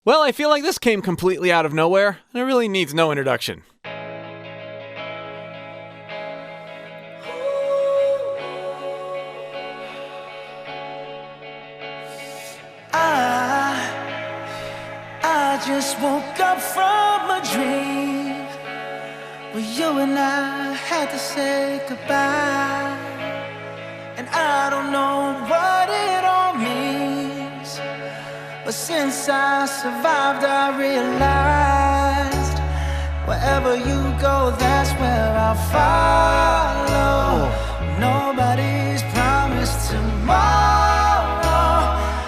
Well, I feel like this came completely out of nowhere, and it really needs no introduction. I just woke up from a dream where you and I had to say goodbye. And I don't know what it all means, but since I survived I realized wherever you go, that's where I'll follow. Nobody's promised tomorrow,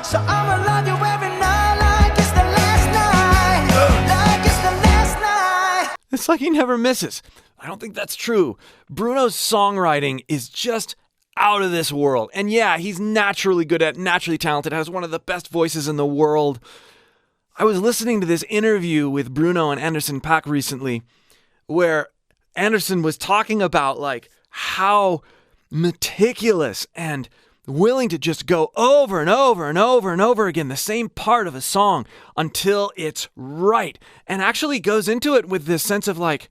so I'ma love you every night like it's the last night, like it's the last night. It's like he never misses. I don't think that's true. Bruno's songwriting is just out of this world. And yeah, he's naturally good at it, naturally talented, has one of the best voices in the world. I was listening to this interview with Bruno and Anderson .Paak recently, where Anderson was talking about like how meticulous and willing to just go over and over and over and over again the same part of a song until it's right, and actually goes into it with this sense of like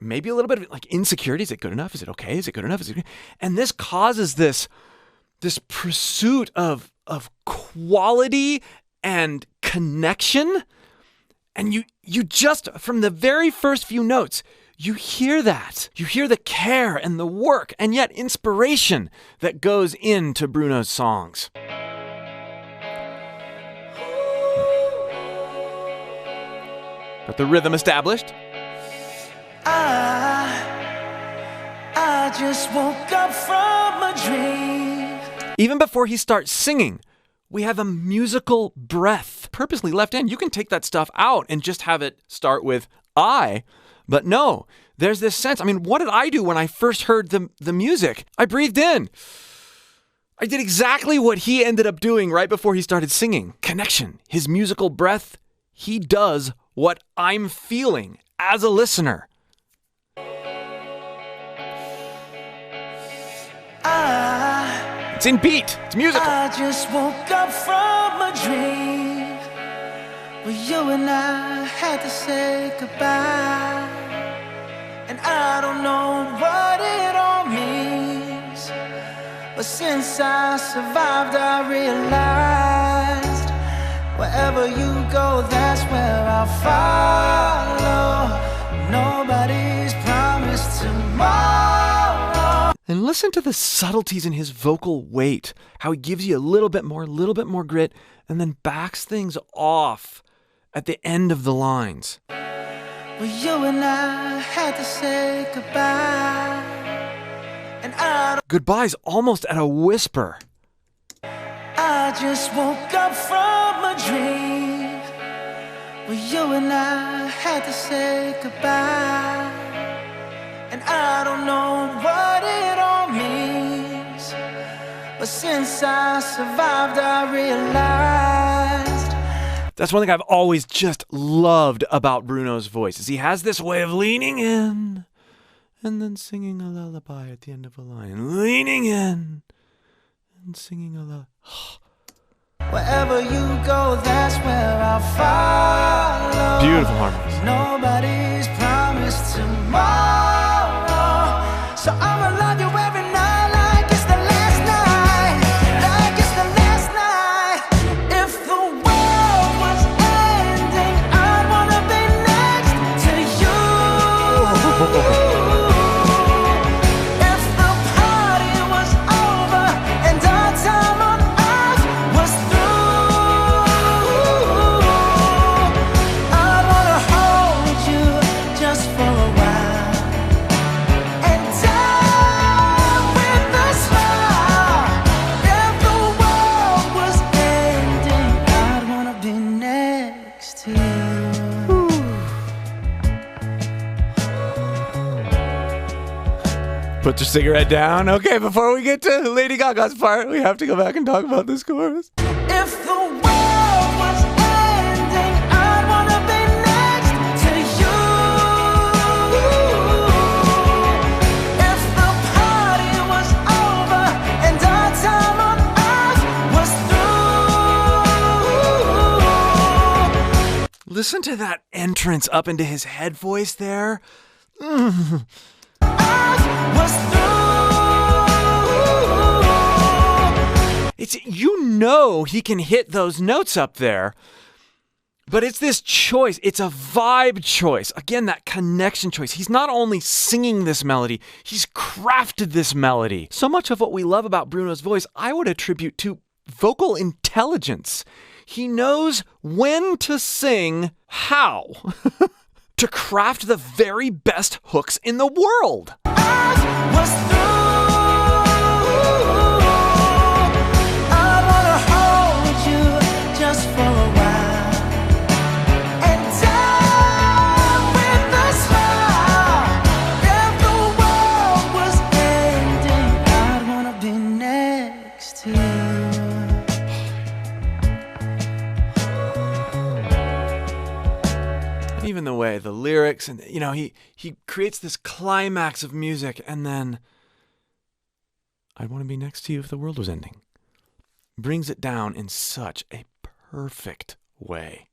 maybe a little bit of like insecurity. Is it good enough? Is it okay? Is it good enough? Is it good? And this causes this pursuit of quality and connection. And you just, from the very first few notes, you hear that. You hear the care and the work and yet inspiration that goes into Bruno's songs. But the rhythm established. I just woke up from a dream. Even before he starts singing, we have a musical breath purposely left in. You can take that stuff out and just have it start with I, but no, there's this sense. I mean, what did I do when I first heard the music? I breathed in. I did exactly what he ended up doing right before he started singing. Connection, his musical breath, he does what I'm feeling as a listener. It's in beat. It's musical. I just woke up from a dream where you and I had to say goodbye. And I don't know what it all means, but since I survived I realized wherever you go, that's where I'll follow. Nobody's promised tomorrow. And listen to the subtleties in his vocal weight, how he gives you a little bit more grit, and then backs things off at the end of the lines. Well, you and I had to say goodbye. And Goodbye's almost at a whisper. I just woke up from a dream where you and I had to say goodbye. And I don't know what it all means, but since I survived I realized. That's one thing I've always just loved about Bruno's voice, is he has this way of leaning in and then singing a lullaby at the end of a line. Leaning in and singing a lullaby. Wherever you go, that's where I'll follow. Beautiful harmonies. Nobody's promised tomorrow, so I'ma love you every night like it's the last night, like it's the last night. If the world was ending, I'd wanna be next to you. If the party was over and our time on earth was through, I'd wanna hold you just for a while and die with a smile. If the world was ending, I'd wanna be next to you. Put your cigarette down. Okay, before we get to Lady Gaga's part, we have to go back and talk about this chorus. If the world was ending, I'd wanna be next to you. If the party was over and our time on earth was through, listen to that entrance up into his head voice there. It's, he can hit those notes up there, but it's this choice. It's a vibe choice. Again, that connection choice. He's not only singing this melody, he's crafted this melody. So much of what we love about Bruno's voice, I would attribute to vocal intelligence. He knows when to sing how to craft the very best hooks in the world. Even the way the lyrics and he creates this climax of music, and then I'd want to be next to you if the world was ending. Brings it down in such a perfect way.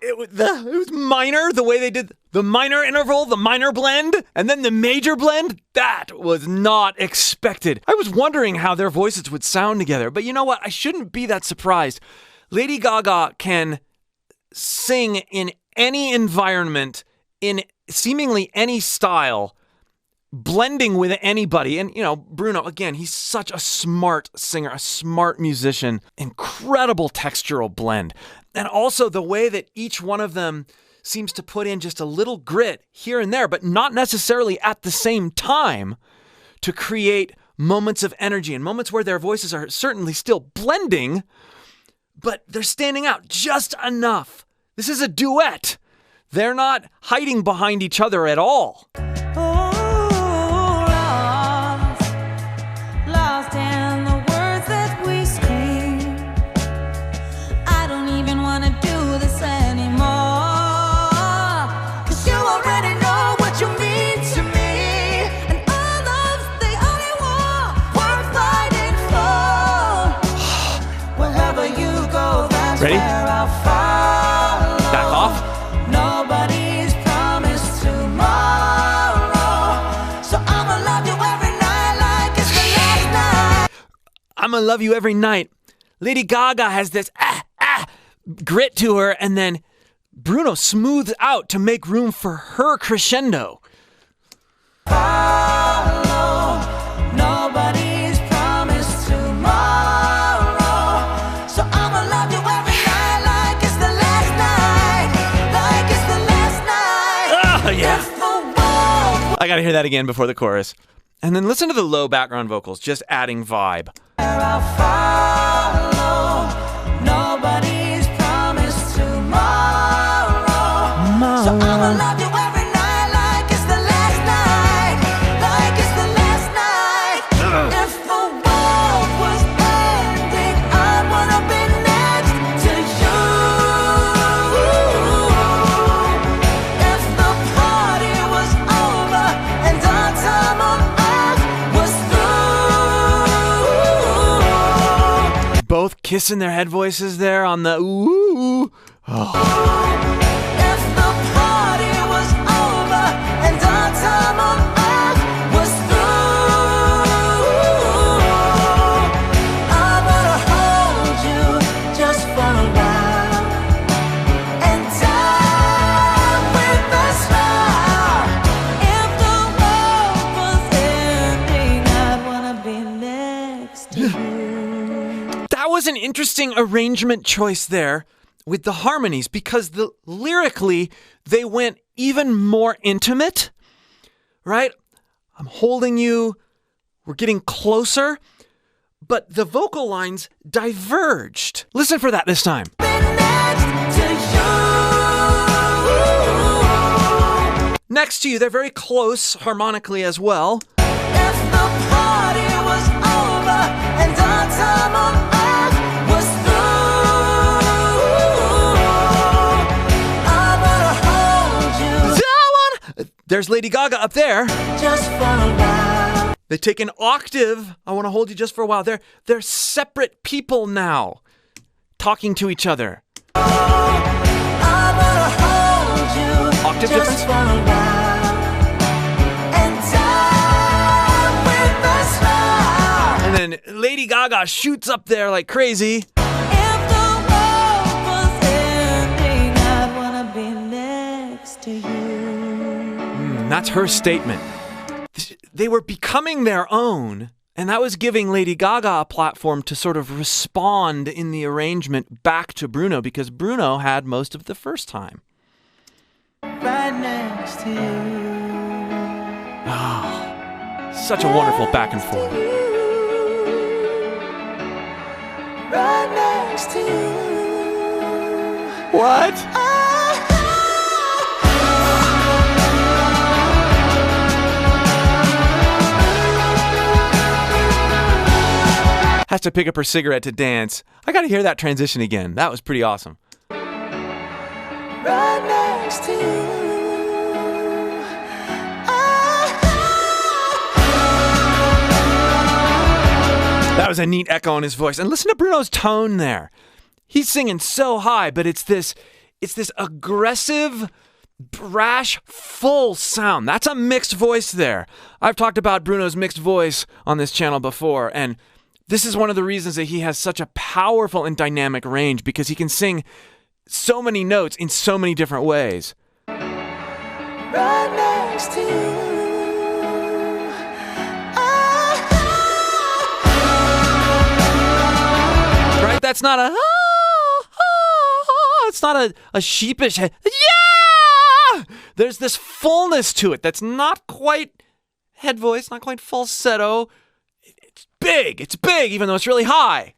It was minor, the way they did the minor interval, the minor blend, and then the major blend. That was not expected. I was wondering how their voices would sound together, but you know what? I shouldn't be that surprised. Lady Gaga can sing in any environment, in seemingly any style, blending with anybody. And, Bruno, again, he's such a smart singer, a smart musician, incredible textural blend. And also the way that each one of them seems to put in just a little grit here and there, but not necessarily at the same time, to create moments of energy and moments where their voices are certainly still blending, but they're standing out just enough. This is a duet. They're not hiding behind each other at all. Ready? Back off. Nobody's promised tomorrow, so I'ma love you every night like it's the last night. I'ma love you every night. Lady Gaga has this grit to her, and then Bruno smooths out to make room for her crescendo. Nobody's promised tomorrow, so I'ma love you every night like it's the last night, like it's the last night. Oh, yeah. I gotta hear that again before the chorus. And then listen to the low background vocals, just adding vibe. Nobody's promised tomorrow, so I'ma love you every night like it's the last night, like it's the last night. If the world was ending, I wanna be next to you. If the party was over and our time on earth was through. Both kissing their head voices there on the ooh. Oh. If the party was over and our time on earth was through, I wanna hold you just for a while and die with a smile. If the world was ending, I'd wanna be next to you. That was an interesting arrangement choice there. with the harmonies because lyrically they went even more intimate, right? I'm holding you, we're getting closer, but the vocal lines diverged. Listen for that this time. Next to you, they're very close harmonically as well. If the party was over and our time on earth was through, I wanna hold you. There's Lady Gaga up there. Just for a while. They take an octave. I want to hold you just for a while. They're separate people now, talking to each other. I wanna hold you. Octave just difference? for a while. And die with a smile. And then Lady Gaga shoots up there like crazy. If the world was ending, I'd wanna be next to you. That's her statement. They were becoming their own, and that was giving Lady Gaga a platform to sort of respond in the arrangement back to Bruno, because Bruno had most of the first time. Right next to you. Such a wonderful back and forth. Right next to you. What? Has to pick up her cigarette to dance. I gotta hear that transition again. That was pretty awesome. Right next to you. That was a neat echo in his voice. And listen to Bruno's tone there. He's singing so high, but it's this aggressive, brash, full sound. That's a mixed voice there. I've talked about Bruno's mixed voice on this channel before, and this is one of the reasons that he has such a powerful and dynamic range, because he can sing so many notes in so many different ways. Right next to you. Right? That's not a it's not a sheepish yeah. There's this fullness to it that's not quite head voice, not quite falsetto. It's big, even though it's really high.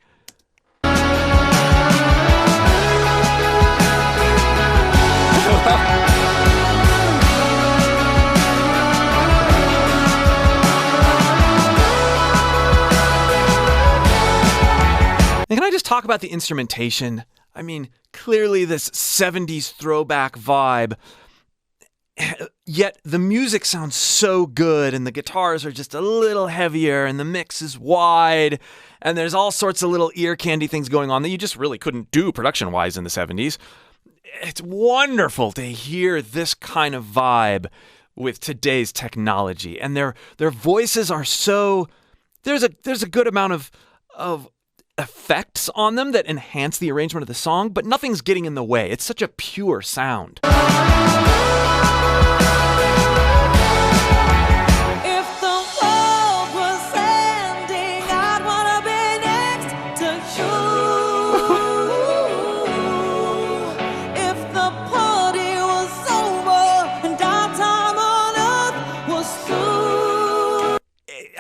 And can I just talk about the instrumentation? I mean, clearly this 70s throwback vibe, yet the music sounds so good, and the guitars are just a little heavier, and the mix is wide, and there's all sorts of little ear candy things going on that you just really couldn't do production-wise in the 70s. It's wonderful to hear this kind of vibe with today's technology, and their voices are so... There's a good amount of effects on them that enhance the arrangement of the song, but nothing's getting in the way. It's such a pure sound.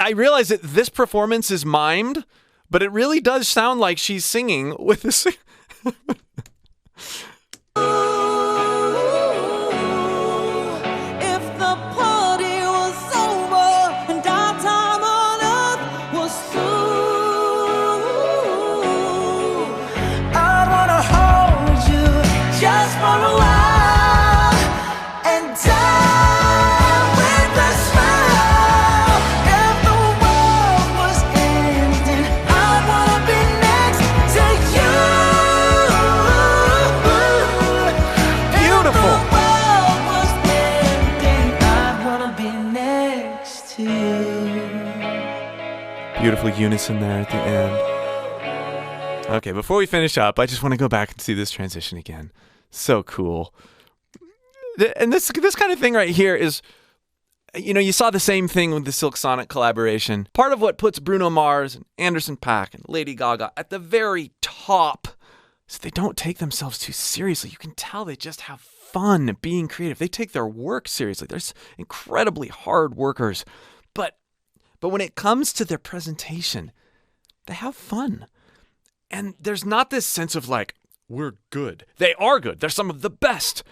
I realize that this performance is mimed, but it really does sound like she's singing with this. If the party was over and our time on earth was through, I wanna hold you just for a while and die with a smile. If the world was ending, I wanna be next to you. Beautiful. If the world was ending, I wanna be next to you. Beautiful unison there at the end. Okay, before we finish up, I just want to go back and see this transition again. So cool. And this kind of thing right here is, you know, you saw the same thing with the Silk Sonic collaboration. Part of what puts Bruno Mars and Anderson .Paak and Lady Gaga at the very top So they don't take themselves too seriously. You can tell they just have fun being creative. They take their work seriously. They're incredibly hard workers. But when it comes to their presentation, they have fun. And there's not this sense of like, we're good. They are good. They're some of the best.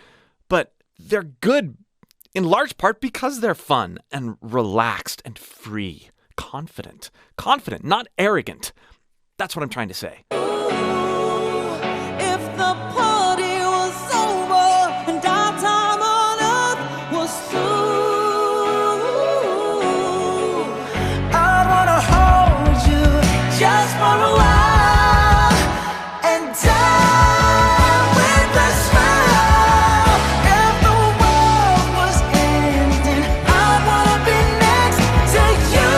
But they're good in large part because they're fun and relaxed and free. Confident, not arrogant. That's what I'm trying to say. If the party was over and our time on earth was through, I wanna hold you just for a while and die with a smile. If the world was ending, I wanna be next to you.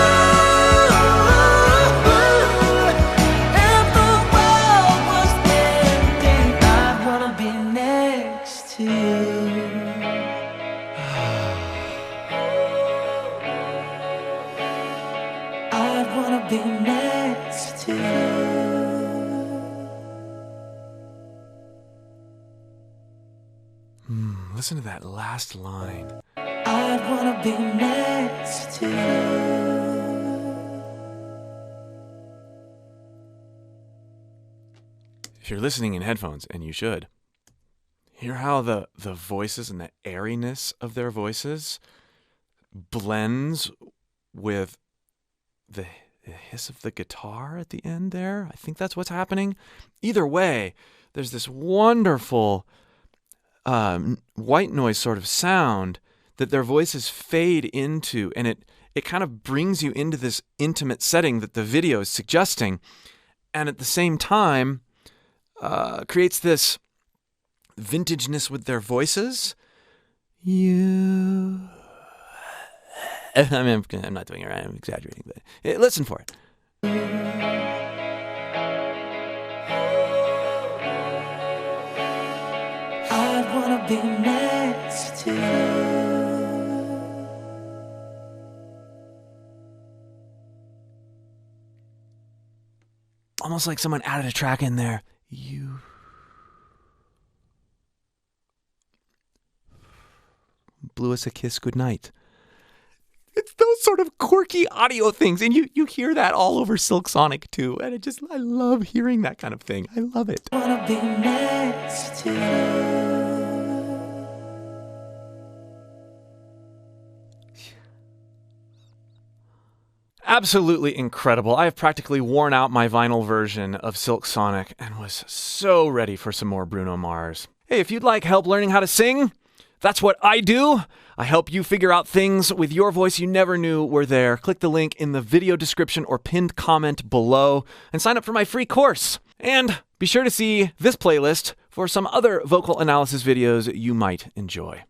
If the world was ending, I wanna be next to you. I wanna be next to you. Listen to that last line. I wanna be next to you. If you're listening in headphones, and you should, hear how the voices and the airiness of their voices blends with the hiss of the guitar at the end there. I think that's what's happening. Either way, there's this wonderful white noise sort of sound that their voices fade into, and it kind of brings you into this intimate setting that the video is suggesting, and at the same time creates this vintageness with their voices. I'm not doing it right. I'm exaggerating, but listen for it. I wanna be next to you. Almost like someone added a track in there. You blew us a kiss goodnight. It's those sort of quirky audio things, and you hear that all over Silk Sonic too, and I love hearing that kind of thing. I love it. I wanna be next to you. Absolutely incredible. I have practically worn out my vinyl version of Silk Sonic and was so ready for some more Bruno Mars. Hey, if you'd like help learning how to sing, that's what I do. I help you figure out things with your voice you never knew were there. Click the link in the video description or pinned comment below and sign up for my free course. And be sure to see this playlist for some other vocal analysis videos you might enjoy.